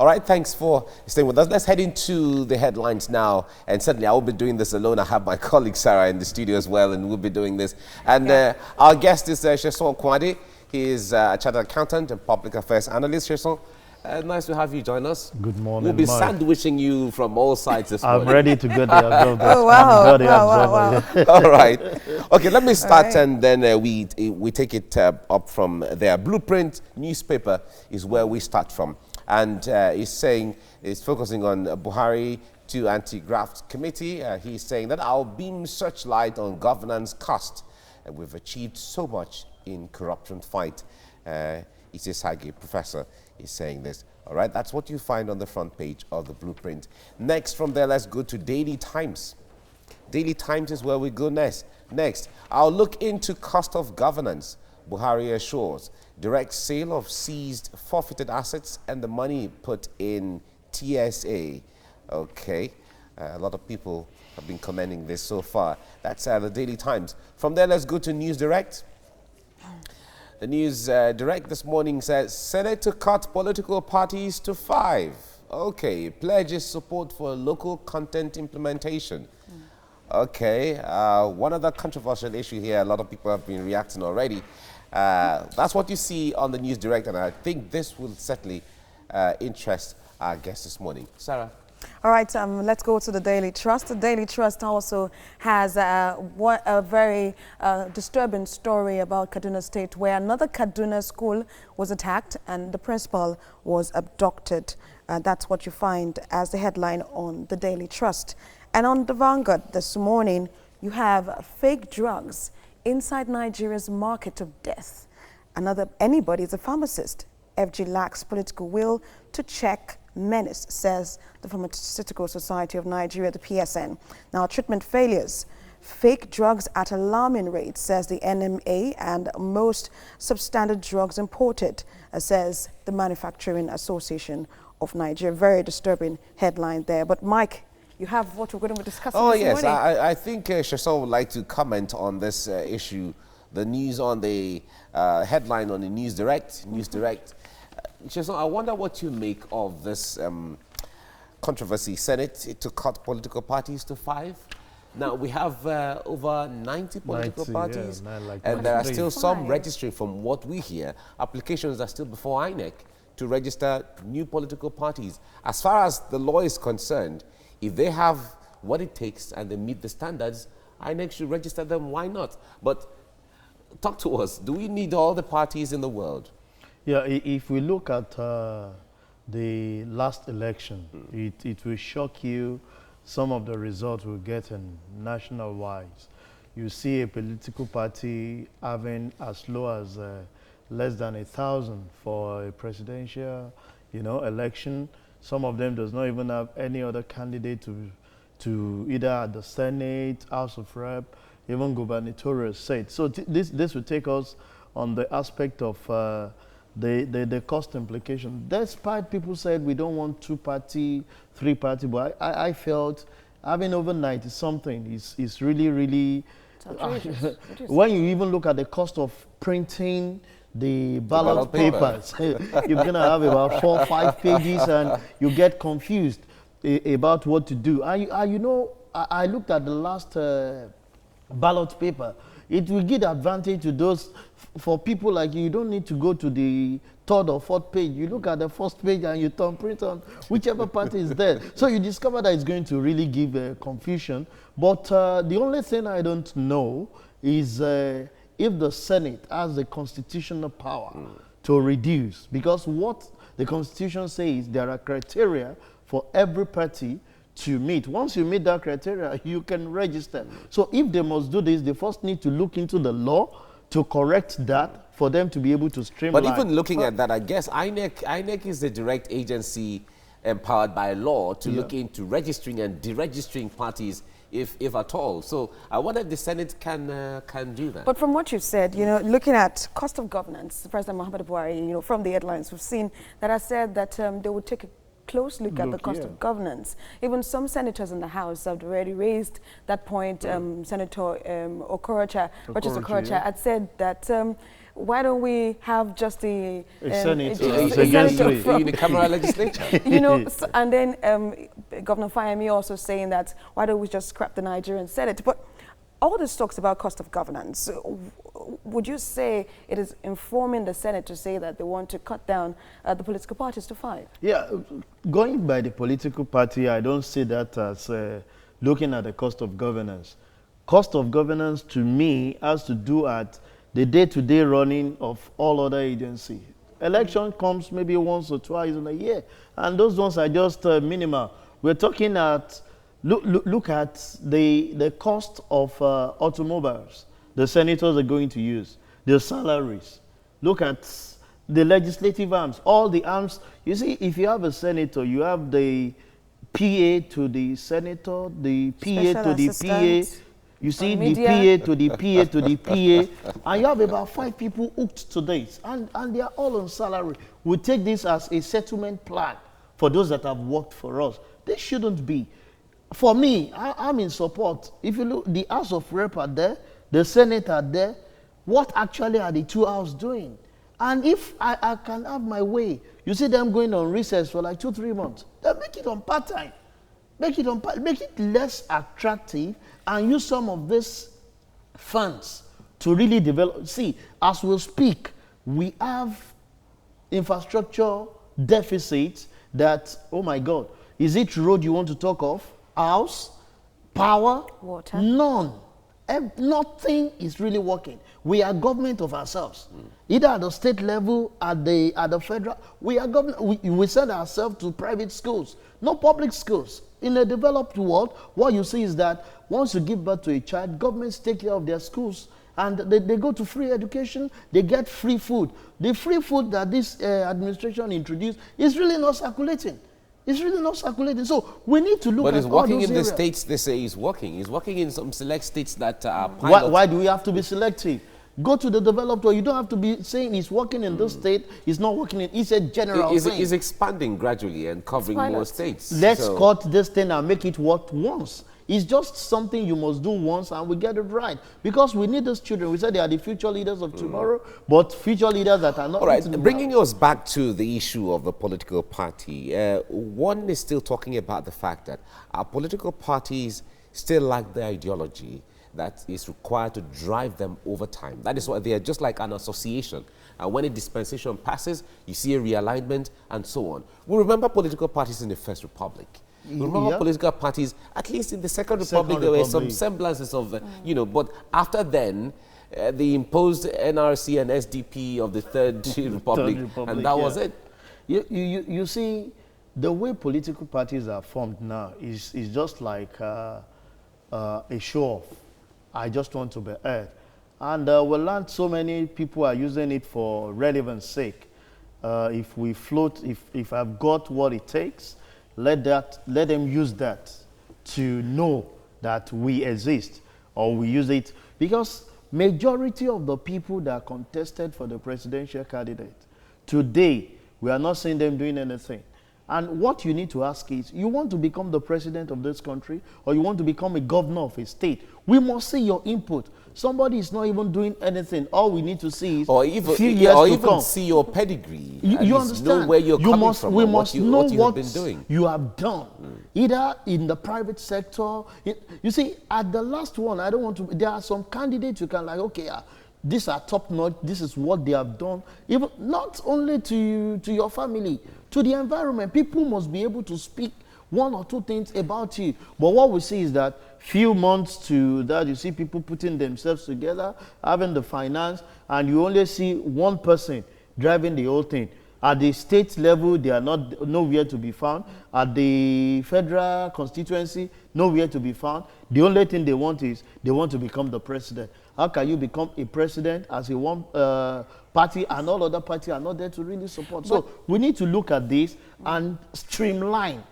All right, thanks for staying with us. Let's head into the headlines now. And certainly I will be doing this alone. I have my colleague Sarah in the studio as well, and we'll be doing this. And our guest is Sheson Kwade. He is a chartered accountant and public affairs analyst. Sheson, nice to have you join us. Good morning, We'll be Mike. Sandwiching you from all sides this morning. I'm ready to go the absorb. Oh, wow. Wow. All right. Okay, let me start and then we take it up from there. Blueprint newspaper is where we start from. And he's focusing on Buhari to Anti-Graft Committee. He's saying that I'll beam searchlight on governance cost. And we've achieved so much in corruption fight. Isesage, professor, is saying this. All right, that's what you find on the front page of the Blueprint. Next from there, let's go to Daily Times. Daily Times is where we go next. I'll look into cost of governance. Buhari assures direct sale of seized forfeited assets and the money put in TSA. Okay, a lot of people have been commenting this so far. That's the Daily Times. From there, let's go to News Direct. The News Direct this morning says, Senate to cut political parties to 5. Okay, pledges support for local content implementation. Okay, one other controversial issue here, a lot of people have been reacting already. That's what you see on the News Direct, and I think this will certainly interest our guest this morning. Sarah. All right, let's go to the Daily Trust. The Daily Trust also has a very disturbing story about Kaduna State, where another Kaduna school was attacked and the principal was abducted. That's what you find as the headline on the Daily Trust. And on the Vanguard this morning, you have fake drugs inside Nigeria's market of death. Anybody is a pharmacist. FG lacks political will to check menace, says the Pharmaceutical Society of Nigeria, the PSN. Now, treatment failures. Fake drugs at alarming rates, says the NMA, and most substandard drugs imported, says the Manufacturing Association of Nigeria. Very disturbing headline there. But Mike, you have what we're going to discuss this morning. Oh, yes. I think Sheson would like to comment on this issue. The news on the headline on the News Direct. Sheson, I wonder what you make of this controversy. Senate to cut political parties to 5. Now, we have over 90 political parties, and there are still some registering. From what we hear, applications are still before INEC to register new political parties. As far as the law is concerned, if they have what it takes and they meet the standards, INEC should register them. Why not? But talk to us. Do we need all the parties in the world? Yeah, if we look at the last election, it will shock you some of the results we're getting national-wise. You see a political party having as low as less than 1,000 for a presidential, election. Some of them does not even have any other candidate to either at the Senate, House of Rep, even gubernatorial seat. So this will take us on the aspect of the cost implication. Despite people said we don't want 2-party, 3-party, but I felt having over 90-something is really when you even look at the cost of printing the ballot papers, you're going to have about 4 or 5 pages and you get confused about what to do. I looked at the last ballot paper. It will give advantage to those, for people like you don't need to go to the 3rd or 4th page. You look at the 1st page and you turn print on whichever party is there. So you discover that it's going to really give confusion. But the only thing I don't know is if the Senate has the constitutional power to reduce. Because what the Constitution says, there are criteria for every party to meet. Once you meet that criteria, you can register. So if they must do this, they first need to look into the law to correct that for them to be able to streamline. But even looking at that, I guess INEC is the direct agency empowered by law to look into registering and deregistering parties if at all. So I wonder if the Senate can do that. But from what you've said, looking at cost of governance, President Muhammadu Buhari, from the headlines we've seen that has said that they would take a close look at the cost of governance. Even some senators in the House have already raised that point. Senator Okorocha, Rochester Okorocha, had said that why don't we have just the senator, in the Camera legislature? You know, and then Governor Fayemi also saying that why don't we just scrap the Nigerian Senate? But all this talks about cost of governance. Would you say it is informing the Senate to say that they want to cut down the political parties to 5? Yeah, going by the political party, I don't see that as looking at the cost of governance. Cost of governance to me has to do at the day-to-day running of all other agencies. Election comes maybe once or twice in a year, and those ones are just minimal. We're talking at, look at the cost of automobiles the senators are going to use, their salaries. Look at the legislative arms, all the arms. You see, if you have a senator, you have the PA to the senator, the PA to the PA, you see the PA to the PA to the PA, and you have about 5 people hooked to this, and they are all on salary. We take this as a settlement plan for those that have worked for us. They shouldn't be. For me, I'm in support. If you look, the House of Rep are there, the Senate are there. What actually are the 2 houses doing? And if I can have my way, you see them going on recess for like 2-3 months, then make it on part-time. Make it less attractive and use some of these funds to really develop. See, as we speak, we have infrastructure deficits that, oh my God, is it road you want to talk of? House? Power? Water? None. Nothing is really working. We are government of ourselves. Either at the state level, at the federal, we are government. We send ourselves to private schools, not public schools. In a developed world, what you see is that once you give birth to a child, governments take care of their schools, and they go to free education, they get free food. The free food that this administration introduced is really not circulating. It's really not circulating. So we need to look at all those areas. But it's working in the states they say it's working. It's working in some select states that are pilot. Why do we have to be selective? Go to the developed world. You don't have to be saying it's working in this state, it's not working in. It's a general thing. It's expanding gradually and covering more states. Let's cut this thing and make it work once. It's just something you must do once and we get it right. Because we need those children. We said they are the future leaders of tomorrow, but future leaders that are not. All right, bringing us back to the issue of the political party, one is still talking about the fact that our political parties still lack the ideology that is required to drive them over time. That is why they are just like an association. And when a dispensation passes, you see a realignment and so on. We remember political parties in the First Republic. Remember political parties, at least in the Second Republic, there were some semblances of, you know, but after then, they imposed NRC and SDP of the Third Republic, and that was it. You see, the way political parties are formed now is just like a show-off. I just want to be heard. And we learned so many people are using it for relevance sake. If we float, if I've got what it takes, let them use that to know that we exist, or we use it, because majority of the people that contested for the presidential candidate today, we are not seeing them doing anything. And what you need to ask is, you want to become the president of this country, or you want to become a governor of a state? We must see your input. Somebody is not even doing anything. All we need to see is or even see your pedigree. You understand? Know where you're coming from. We must know what you have been doing. You have done, either in the private sector. You see, at the last one, I don't want to. There are some candidates you can like, okay, these are top notch. This is what they have done. Even not only to your family, to the environment. People must be able to speak one or two things about you. But what we see is that few months to that, you see people putting themselves together, having the finance, and you only see one person driving the whole thing. At the state level, they are nowhere to be found. At the federal constituency, nowhere to be found. The only thing they want is they want to become the president. How can you become a president as a one party and all other parties are not there to really support? So we need to look at this and streamline,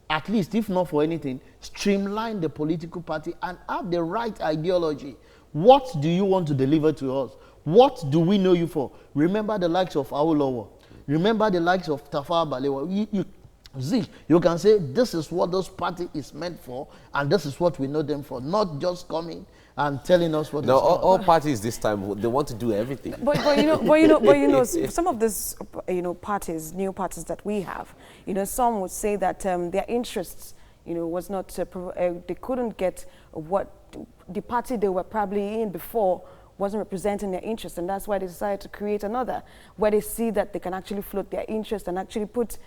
at least if not for anything, streamline the political party and have the right ideology. What do you want to deliver to us? What do we know you for? Remember the likes of Awolowo. Remember the likes of Tafawa Balewa. See, you can say this is what this party is meant for, and this is what we know them for, not just coming and telling us what. No, all parties this time, they want to do everything. But some of these parties, new parties that we have, some would say that their interests, was not they couldn't get what the party they were probably in before wasn't representing their interests, and that's why they decided to create another where they see that they can actually float their interest and actually put,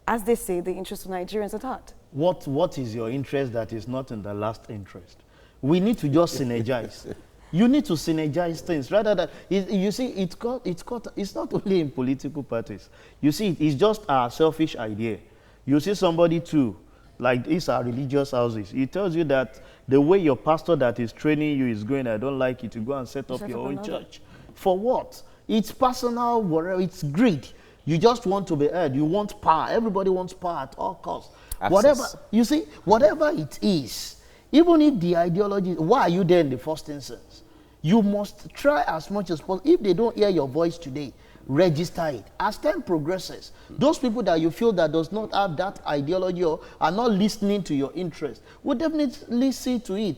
as they say, the interests of Nigerians at heart. What is your interest that is not in the last interest? We need to just synergize. You need to synergize things rather than, you see, it's not only in political parties. You see, it's just a selfish idea. You see somebody too, like these are religious houses. He tells you that the way your pastor that is training you is going, I don't like you to go and set up your own church. For what? It's personal, whatever, it's greed. You just want to be heard. You want power. Everybody wants power at all costs. Access. Whatever, you see, whatever it is, even if the ideology, why are you there in the first instance? You must try as much as possible. If they don't hear your voice today, register it. As time progresses, those people that you feel that does not have that ideology or are not listening to your interest will definitely see to it.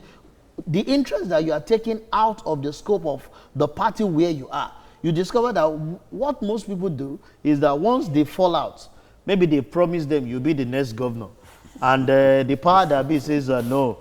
The interest that you are taking out of the scope of the party where you are, you discover that what most people do is that once they fall out, maybe they promise them you'll be the next governor. And the power that be says, no,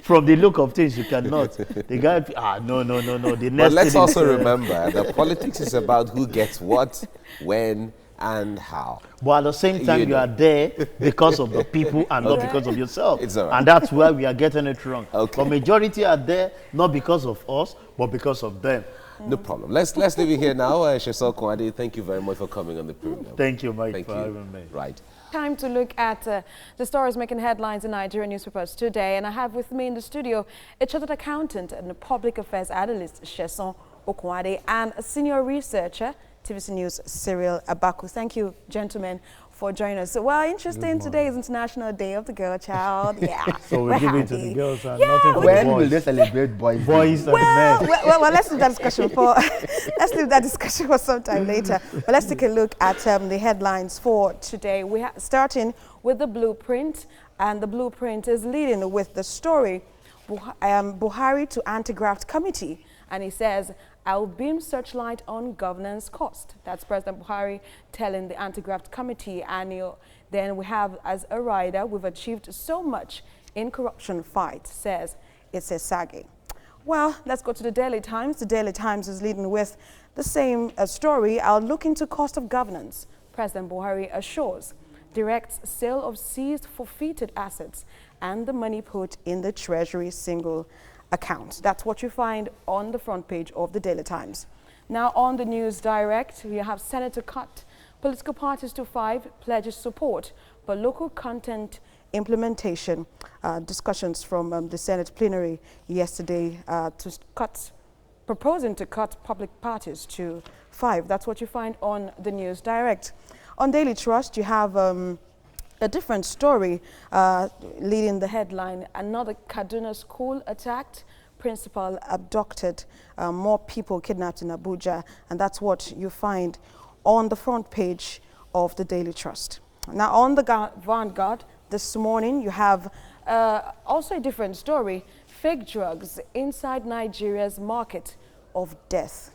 from the look of things, you cannot. The guy, no. The next but let's also remember that politics is about who gets what, when, and how. But at the same time, you are there because of the people and not because of yourself. It's all right. And that's where we are getting it wrong. Okay. The majority are there not because of us, but because of them. No problem. Let's leave it here now. Shesol Kwade, thank you very much for coming on the program. Thank you, Mike, thank for you. having me. Right. Time to look at the stories making headlines in Nigerian newspapers today. And I have with me in the studio a chartered accountant and a public affairs analyst, Shesol Okwade, and a senior researcher, TVC News, Cyril Abaku. Thank you, gentlemen, for joining us. So, well, interesting, today is International Day of the Girl Child. Yeah. So we're giving it to the girls and nothing for the When boys. will they celebrate boys? Boys and Well, men. well, let's leave that discussion for let's leave that discussion for some time later. But let's take a look at the headlines for today. We starting with the blueprint, and the blueprint is leading with the story Buhari to anti-graft committee, and he says, "I'll beam searchlight on governance cost." That's President Buhari telling the anti-graft committee. And then we have, as a rider, we've achieved so much in corruption fight, says it's a saga. Well, let's go to the Daily Times. The Daily Times is leading with the same story. I'll look into cost of governance. President Buhari assures, directs sale of seized forfeited assets and the money put in the Treasury single account. That's what you find on the front page of the Daily Times. Now on the News Direct, we have Senator cut political parties to 5, pledges support for local content implementation. Discussions from the Senate plenary yesterday proposing to cut public parties to 5. That's what you find on the News Direct. On Daily Trust, you have a different story leading the headline. Another Kaduna school attacked, principal abducted, more people kidnapped in Abuja, and that's what you find on the front page of the Daily Trust. Now on the Vanguard this morning, you have also a different story, fake drugs inside Nigeria's market of death.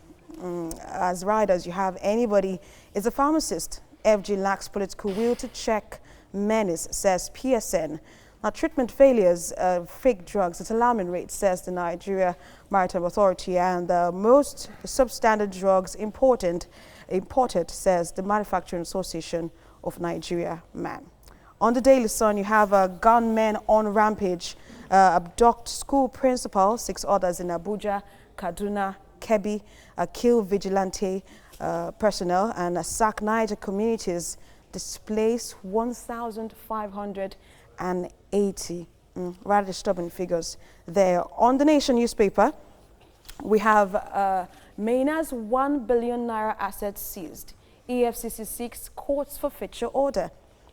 As riders, you have anybody is a pharmacist. FG lacks political will to check menace, says PSN. Now, treatment failures of fake drugs at alarming rates, says the Nigeria Maritime Authority, and most substandard drugs imported, says the Manufacturing Association of Nigeria, MAN. On the Daily Sun, you have a gunman on rampage, abduct school principal, 6 others in Abuja, Kaduna, Kebbi, kill vigilante personnel, and sack Niger communities, displace 1,580. Rather disturbing figures there. On the Nation newspaper, we have Maina's 1 billion naira assets seized. EFCC seeks courts for forfeiture order.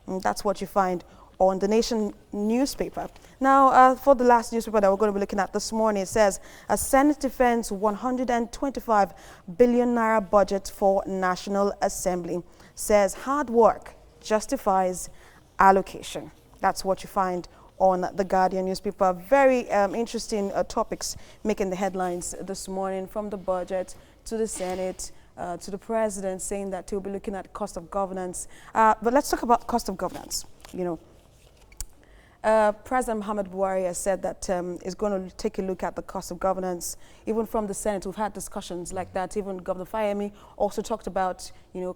That's what you find on the Nation newspaper. Now, for the last newspaper that we're going to be looking at this morning, it says, a Senate defends 125 billion naira budget for National Assembly. Says hard work justifies allocation. That's what you find on the Guardian newspaper. Very interesting topics making the headlines this morning, from the budget to the Senate to the president saying that he'll be looking at cost of governance. But let's talk about cost of governance. You know, President Muhammad Buhari has said that he's going to take a look at the cost of governance. Even from the Senate, we've had discussions like that. Even Governor Fayemi also talked about, you know,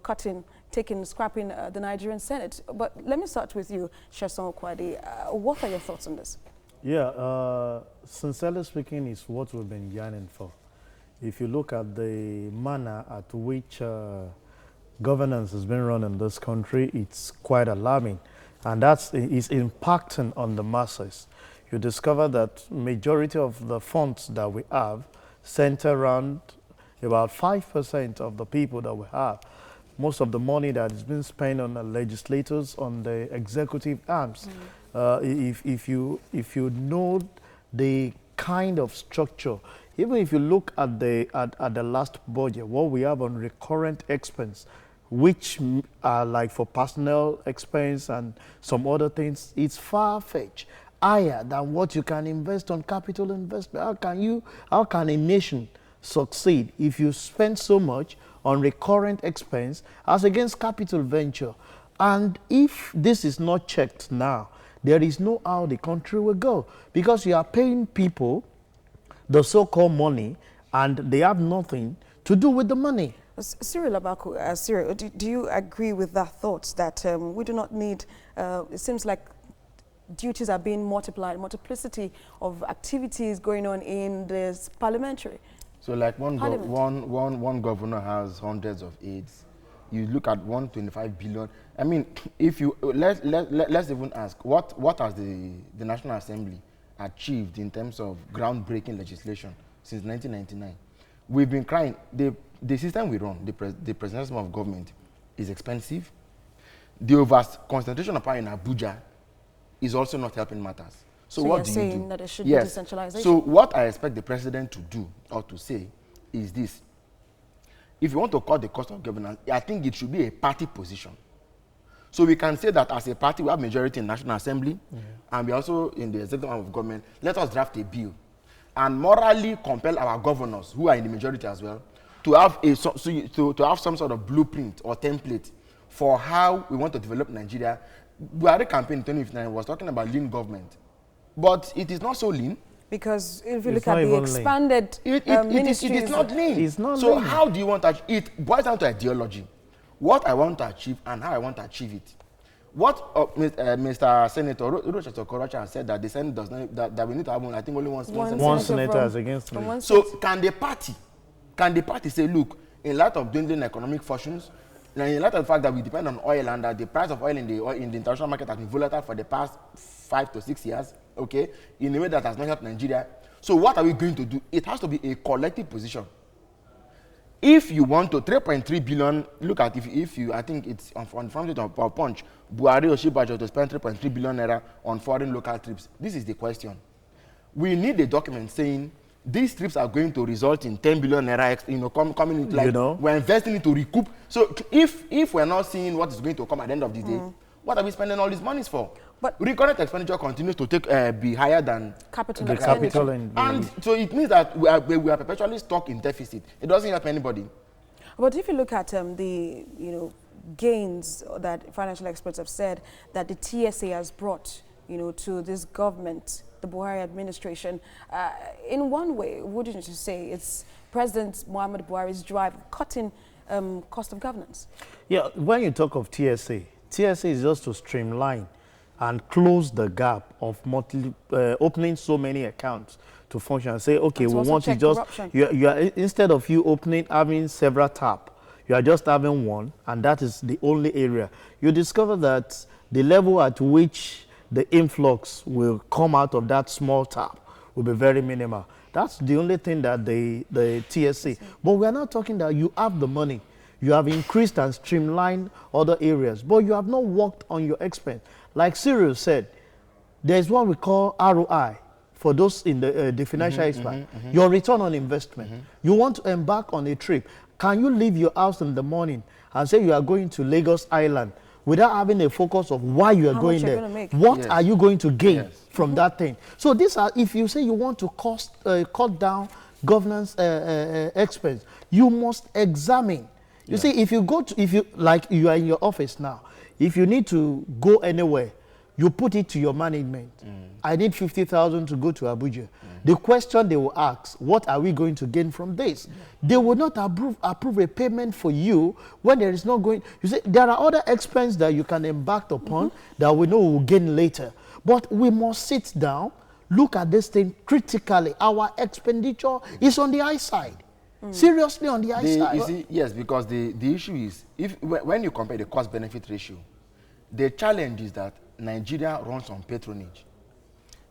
scrapping the Nigerian Senate. But let me start with you, Sheson Okwadi. What are your thoughts on this? Yeah, sincerely speaking, it's what we've been yearning for. If you look at the manner at which governance has been run in this country, it's quite alarming. And that is impacting on the masses. You discover that majority of the funds that we have center around about 5% of the people that we have. Most of the money that is being spent on the legislators, on the executive arms. If you know the kind of structure, even if you look at the last budget, what we have on recurrent expense, which are like for personnel expense and some other things, it's far-fetched, higher than what you can invest on capital investment. How can a nation succeed if you spend so much on recurrent expense as against capital venture? And if this is not checked now, there is no how the country will go, because you are paying people the so-called money and they have nothing to do with the money. Cyril Abaku, Cyril, do you agree with that thought that we do not need, it seems like duties are being multiplied, multiplicity of activities going on in this parliamentary? So like one governor has hundreds of aides. You look at 125 billion. I mean, if you, let's even ask, what has the National Assembly achieved in terms of groundbreaking legislation since 1999? We've been crying. The system we run, the presidential system of government, is expensive. The over-concentration of power in Abuja is also not helping matters. So what do you do? You're saying that it should be decentralization? So what I expect the president to do or to say is this. If you want to cut the cost of governance, I think it should be a party position. So we can say that as a party, we have majority in National Assembly, and we also in the executive arm of government. Let us draft a bill and morally compel our governors, who are in the majority as well, to have to have some sort of blueprint or template for how we want to develop Nigeria. Buhari campaign in 2015 was talking about lean government, but it is not so lean. Because if you look at the expanded ministries, it is not lean. It's not so lean. How do you want to achieve it? Boils down to ideology. What I want to achieve and how I want to achieve it. What Mr. Senator Rochester Okorocha has said that the Senate does not, that we need to have I think only one senator as against me. So can the party say, look, in light of dwindling economic fortunes, in light of the fact that we depend on oil and that the price of oil in the international market has been volatile for the past 5 to 6 years, okay, in a way that has not helped Nigeria. So what are we going to do? It has to be a collective position. If you want to 3.3 billion, look at if you I think it's on front of Punch, Buhari or Shibajo to spend 3.3 billion naira on foreign local trips. This is the question. We need a document saying these trips are going to result in 10 billion naira, coming into, like, we're investing it to recoup. So if we're not seeing what is going to come at the end of the day, what are we spending all these monies for? But recurrent expenditure continues to be higher than capital expenditure. And so it means that we are perpetually stuck in deficit. It doesn't help anybody. But if you look at the gains that financial experts have said that the TSA has brought to this government, the Buhari administration, in one way, wouldn't you say it's President Muhammad Buhari's drive of cutting cost of governance? Yeah, when you talk of TSA is just to streamline and close the gap of opening so many accounts to function and say, okay, we want to just, you are, instead of you having several tabs, you are just having one, and that is the only area. You discover that the level at which the influx will come out of that small tab will be very minimal. That's the only thing that the TSA. But we are not talking that you have the money. You have increased and streamlined other areas, but you have not worked on your expense. Like Cyril said, there's what we call ROI for those in the financial expert. Your return on investment. You want to embark on a trip. Can you leave your house in the morning and say you are going to Lagos Island without having a focus of why you are How going much you're there. gonna make. What Yes. are you going to gain Yes. from that thing? So these are, if you say you want to cut down governance expense, you must examine. You see, if you go to, if you, like you are in your office now, if you need to go anywhere, you put it to your management. I need 50,000 to go to Abuja. The question they will ask, what are we going to gain from this? They will not approve a payment for you when there is not going. You see, there are other expenses that you can embark upon that we know we will gain later. But we must sit down, look at this thing critically. Our expenditure is on the high side. Seriously on the high side. You see, yes, because the issue is, when you compare the cost-benefit ratio, the challenge is that Nigeria runs on patronage.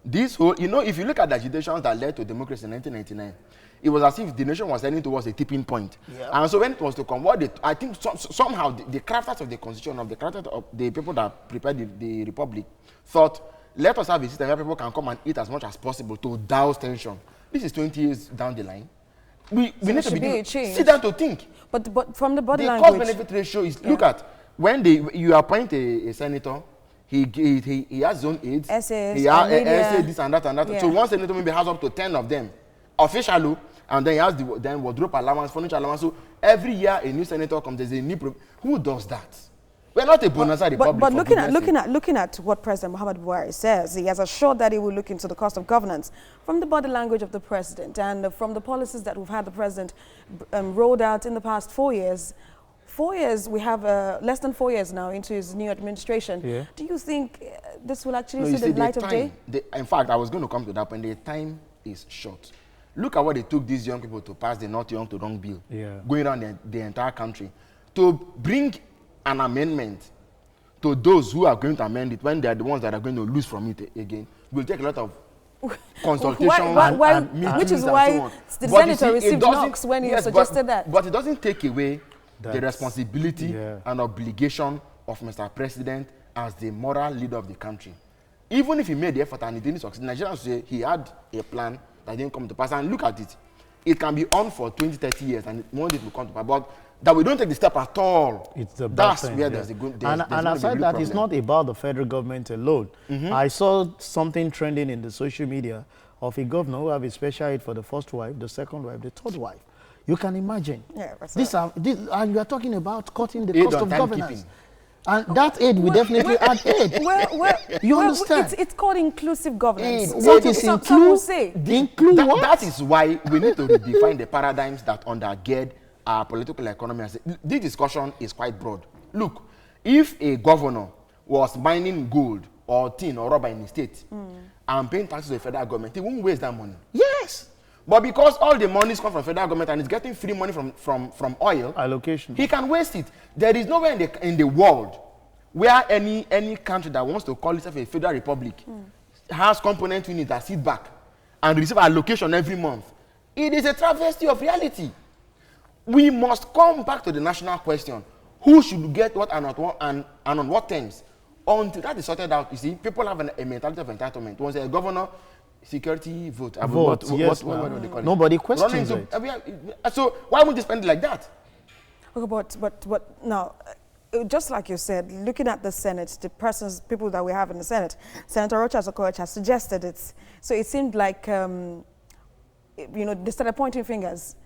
This whole, you know, if you look at the agitations that led to democracy in 1999, it was as if the nation was heading towards a tipping point. Yeah. And so when it was to come, I think somehow the crafters of the constitution, of the crafters of the people that prepared the republic, thought, let us have a system where people can come and eat as much as possible to douse tension. This is 20 years down the line. We need to be sit down to think. But from the body the language, cost-benefit ratio is, look at, when you appoint a senator, he has his own aides, essays, he has essays, this and that and that. Yeah. So one senator maybe has up to 10 of them, officially, and then he has then wardrobe allowance, furniture allowance. So every year a new senator comes, there's a new who does that? We're not a bonanza republic. But looking at what President Muhammad Buhari says, he has assured that he will look into the cost of governance. From the body language of the president and from the policies that we've had the president rolled out in the past 4 years, we have less than 4 years now into his new administration. Yeah. Do you think this will actually see the light of day? In fact, I was going to come to that point. The time is short. Look at what they took these young people to pass the Not Young to Wrong bill, going around the entire country, to bring an amendment to those who are going to amend it when they are the ones that are going to lose from it again. Will take a lot of consultation and meetings, which is and why so on. the senator received knocks when he suggested that. But it doesn't take away the responsibility and obligation of Mr. President as the moral leader of the country. Even if he made the effort and he didn't succeed, Nigerians say he had a plan that didn't come to pass. And look at it. It can be on for 20, 30 years and one day it will come to pass. But that we don't take the step at all. It's the That's thing, where there's a good. And aside that, it's not about the federal government alone. I saw something trending in the social media of a governor who have a special aid for the first wife, the second wife, the third wife. You can imagine. Yeah, and you are talking about cutting the cost of governance. And that aid will definitely add aid. You understand? It's called inclusive governance. What is include what? That is why we need to redefine the paradigms that undergird our political economy. This discussion is quite broad. Look, if a governor was mining gold or tin or rubber in the state and paying taxes to the federal government, he won't waste that money. Yes. But because all the monies come from federal government and he's getting free money from oil, allocation, he can waste it. There is nowhere in the world where any country that wants to call itself a federal republic has component units that sit back and receive allocation every month. It is a travesty of reality. We must come back to the national question. Who should get what and on what terms? Until that is sorted out, you see, people have a mentality of entitlement. Once a governor, security, vote. What do they call it? Nobody questions it. So why would they spend it like that? Okay, but now, just like you said, looking at the Senate, the people that we have in the Senate, Senator Rochas Okocha has suggested it. So it seemed like, they started pointing fingers.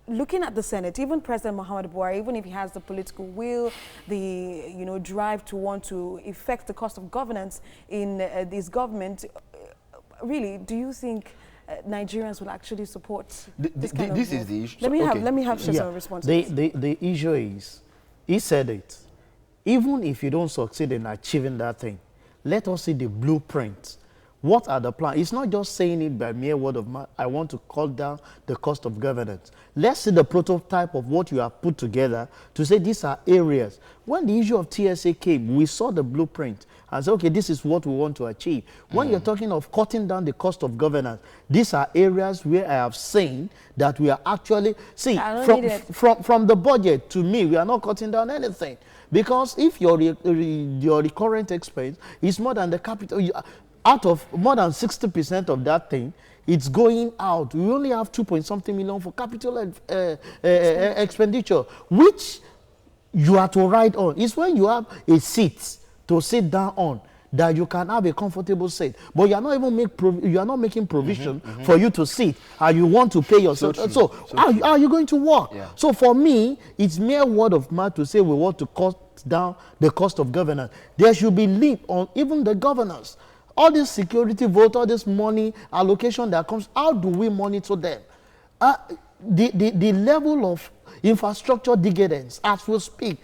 Looking at the Senate, even President Muhammad Buhari, even if he has the political will, the drive to want to effect the cost of governance in this government, really, do you think Nigerians will actually support this kind of This is the issue. Let me have some response. The issue is, he said it. Even if you don't succeed in achieving that thing, let us see the blueprint. What are the plans? It's not just saying it by mere word of mouth. I want to cut down the cost of governance. Let's see the prototype of what you have put together to say these are areas. When the issue of TSA came, we saw the blueprint and said, okay, this is what we want to achieve. When you're talking of cutting down the cost of governance, these are areas where I have seen that we are actually, from the budget to me, we are not cutting down anything. Because if your recurrent expense is more than the capital, out of more than 60% of that thing, it's going out. We only have 2 point something million for capital expenditure, which you are to ride on. It's when you have a seat to sit down on that you can have a comfortable seat. But you are not even making provision for you to sit, and you want to pay yourself. So how are you going to work? Yeah. So for me, it's mere word of mouth to say we want to cut down the cost of governance. There should be limit on even the governors. All this security vote, all this money allocation that comes, how do we monitor them? The level of infrastructure decadence as we speak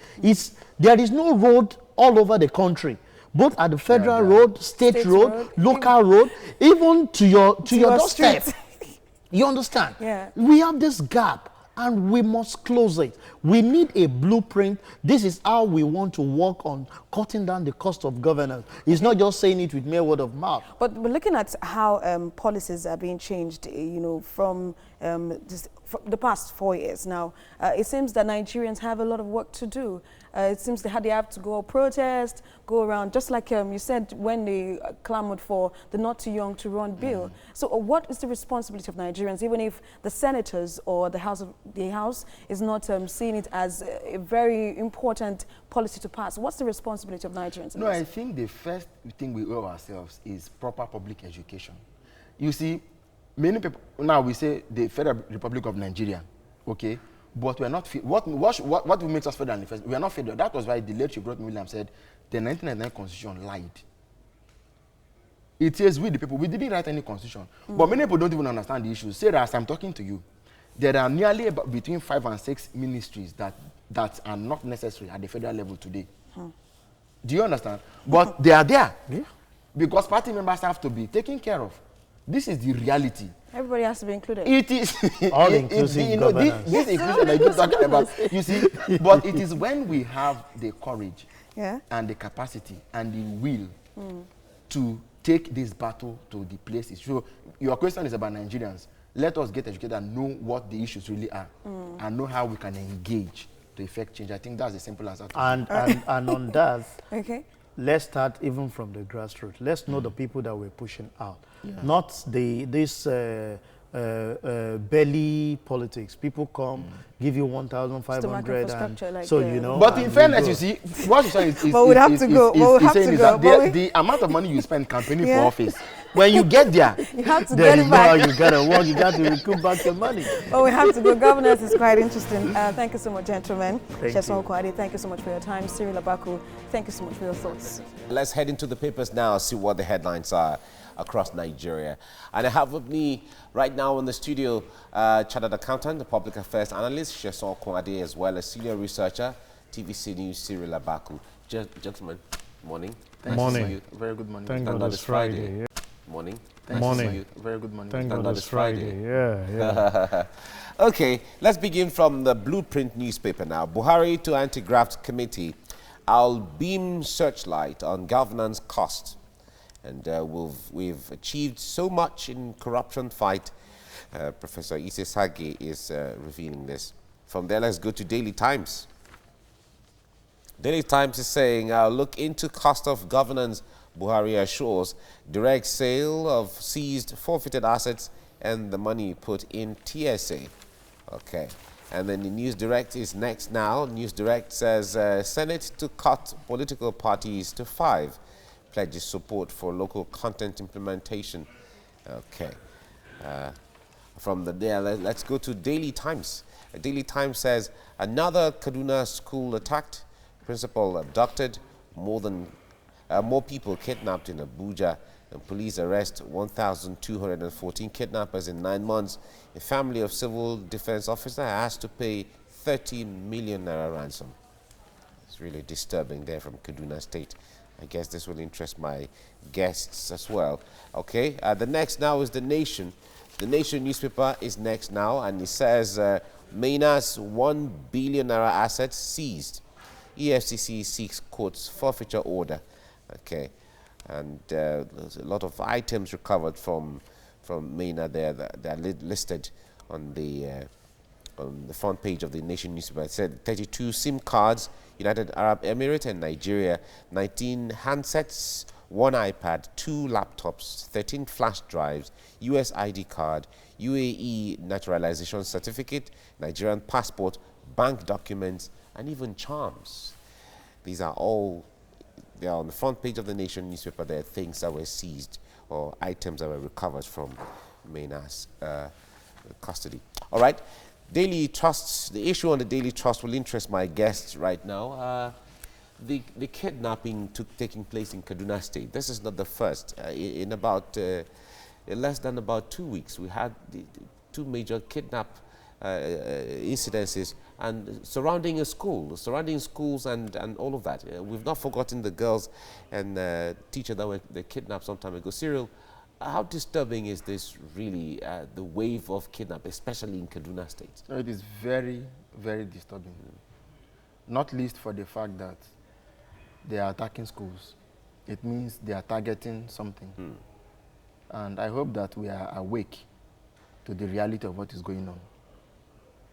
there is no road all over the country, both at the federal road, state road, local road, even to your doorstep. You understand? Yeah. We have this gap and we must close it. We need a blueprint. This is how we want to work on cutting down the cost of governance. It's not just saying it with mere word of mouth. But we're looking at how policies are being changed, from the past 4 years now. It seems that Nigerians have a lot of work to do. It seems they have to go protest, go around, just like you said when they clamored for the Not Too Young to Run bill. So what is the responsibility of Nigerians, even if the senators or the House is not seeing it as a very important policy to pass? What's the responsibility of Nigerians? No, I think the first thing we owe ourselves is proper public education. You see, many people, now we say the Federal Republic of Nigeria, okay? But we're not, what makes us federal? We are not federal. That was why the late Chief Williams said the 1999 constitution lied. It says we the people, we didn't write any constitution. But many people don't even understand the issue. Say that as I'm talking to you, there are nearly between 5 and 6 ministries that are not necessary at the federal level today. Do you understand? But they are there. Yeah. Because party members have to be taken care of. This is the reality. Everybody has to be included. It is all inclusive governance. This inclusion that you're talking about. You see, but it is when we have the courage and the capacity and the will to take this battle to the places. So your question is about Nigerians. Let us get educated and know what the issues really are and know how we can engage to effect change. I think that's the simple answer. And on that, okay. Let's start even from the grassroots. Let's know the people that we're pushing out, not this belly politics. People come, give you 1,500, and like so you know. But in fairness, you see, what you're saying is, but we'd have to go. The amount of money you spend campaigning for office, when you get there, you have to get it back. You gotta work. You got to recoup back your money. But we have to go. Governance is quite interesting. Thank you so much, gentlemen. Thank you so much for your time. Cyril Abaku, thank you so much for your thoughts. Let's head into the papers now, see what the headlines are across Nigeria. And I have with me right now in the studio Chartered Accountant, the Public Affairs Analyst, Sheson Kwade, as well as Senior Researcher, TVC News, Cyril Abaku. Gentlemen, morning. Morning. Very good morning. Thank God it's Friday. Morning. Morning. Very good morning. Thank God it's Friday. Yeah. Okay, let's begin from the Blueprint newspaper now. Buhari to Anti-Graft Committee. I'll beam searchlight on governance cost. And we've achieved so much in corruption fight. Professor Ise Sage is revealing this. From there, let's go to Daily Times. Daily Times is saying, I'll look into cost of governance. Buhari assures direct sale of seized forfeited assets and the money put in TSA. Okay. And then the News Direct is next now. News Direct says Senate to cut political parties to 5. Pledges support for local content implementation. Okay. From there, let's go to Daily Times. Daily Times says another Kaduna school attacked, principal abducted, more people kidnapped in Abuja, and police arrest 1,214 kidnappers in 9 months. A family of civil defense officer has to pay 30 million naira ransom. It's really disturbing there from Kaduna State. I guess this will interest my guests as well. Okay, the next now is The Nation. The Nation newspaper is next now, and it says Mina's 1 billion naira assets seized. EFCC seeks court's forfeiture order. Okay, and there's a lot of items recovered from Mina there that are listed on the front page of the Nation newspaper. It said 32 SIM cards, United Arab Emirates and Nigeria, 19 handsets, 1 iPad, 2 laptops, 13 flash drives, US ID card, UAE naturalization certificate, Nigerian passport, bank documents, and even charms. These are all, they are on the front page of the Nation newspaper. There are things that were seized or items that were recovered from Maina's custody. All right, daily trusts. The issue on the daily trust will interest my guests right now. The kidnapping taking place in Kaduna State. This is not the first. In about less than about 2 weeks, we had the two major kidnap incidences and surrounding schools and all of that. We've not forgotten the girls and teacher that were kidnapped some time ago. Cyril, how disturbing is this really, the wave of kidnap, especially in Kaduna State? No, it is very, very disturbing. Not least for the fact that they are attacking schools. It means they are targeting something. And I hope that we are awake to the reality of what is going on.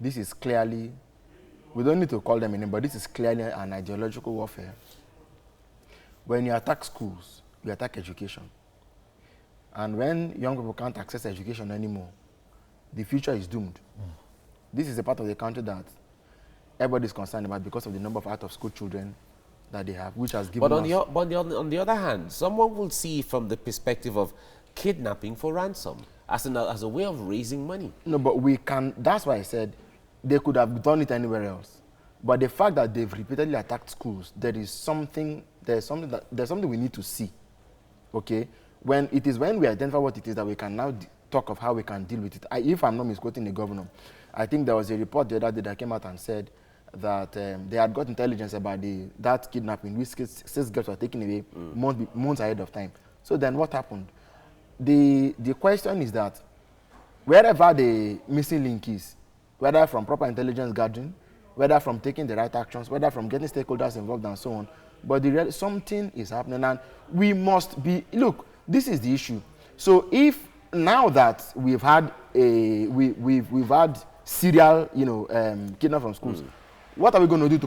This is clearly, we don't need to call them a name, but this is clearly an ideological warfare. When you attack schools, you attack education. And when young people can't access education anymore, the future is doomed. This is a part of the country that everybody is concerned about because of the number of out-of-school children that they have, which has given But on the other hand, someone will see from the perspective of kidnapping for ransom as a way of raising money. No, but we can, that's why I said they could have done it anywhere else. But the fact that they've repeatedly attacked schools, there's something we need to see, okay? When we identify what it is that we can now talk of how we can deal with it. If I'm not misquoting the governor, I think there was a report the other day that came out and said that they had got intelligence about that kidnapping, which 6 girls were taken away months ahead of time. So then what happened? The question is that wherever the missing link is, whether from proper intelligence gathering, whether from taking the right actions, whether from getting stakeholders involved and so on, but something is happening and we must be, look, this is the issue. So if now that we've had we've had serial, kidnap from schools, what are we going to do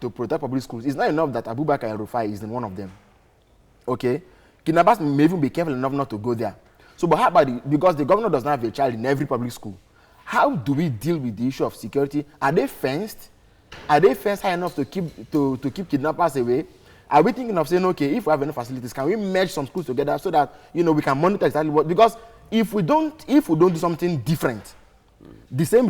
to protect public schools? It's not enough that Abubakar and Rufai is in one of them. Okay? Kidnappers may even be careful enough not to go there. So, but how about because the governor does not have a child in every public school, how do we deal with the issue of security? Are they fenced? Are they fenced high enough to keep kidnappers away? Are we thinking of saying, okay, if we have enough facilities, can we merge some schools together so that we can monitor exactly what? Because if we don't do something different, the same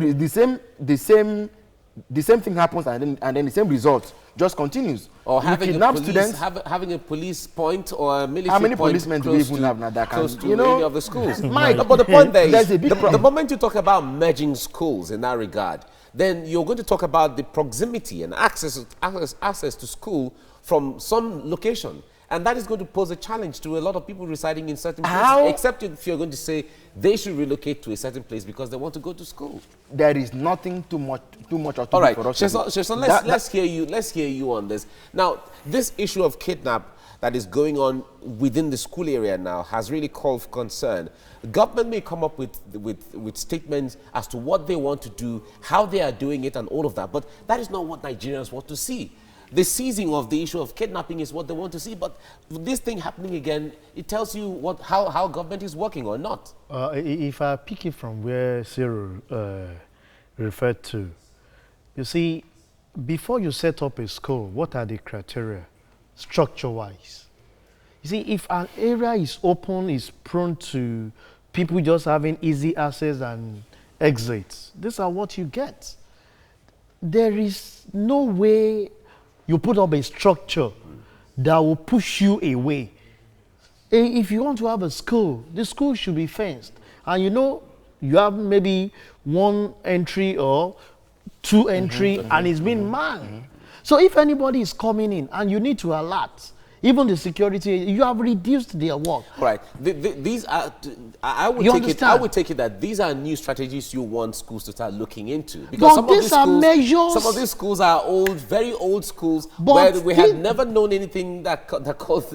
thing happens and then the same result just continues. Or having a police point or a military point. How many policemen do we even have now that can, close to any of the schools? But the point there is, the moment you talk about merging schools in that regard, then you're going to talk about the proximity and access to school from some location. And that is going to pose a challenge to a lot of people residing in certain places, except if you're going to say they should relocate to a certain place because they want to go to school. There is nothing too much all right, Sheson, let's hear you on this. Now, this issue of kidnap that is going on within the school area now has really called for concern. The government may come up with statements as to what they want to do, how they are doing it, and all of that. But that is not what Nigerians want to see. The seizing of the issue of kidnapping is what they want to see, but this thing happening again, it tells you how government is working or not. If I pick it from where Cyril referred to, you see, before you set up a school, what are the criteria, structure-wise? You see, if an area is open, is prone to people just having easy access and exits, these are what you get. There is no way you put up a structure that will push you away. If you want to have a school, the school should be fenced. And you have maybe 1 entry or 2 entry and it's been manned. So if anybody is coming in and you need to alert, even the security, you have reduced their work. Right. These are, I would take it that these are new strategies you want schools to start looking into. Because some of these schools are old, very old schools where we have never known anything that calls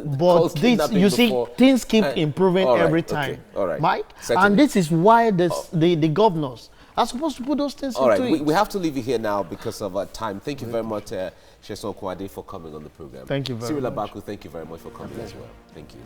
kidnapping you see, before. Things keep improving every time. Okay, all right. Mike? Certainly. And this is why the governors are supposed to put those things all into right, it. we have to leave you here now because of time. Thank you very much, Sheson Kwade, for coming on the program. Thank you very much. Cyril Abaku, thank you very much for coming as well. Thank you.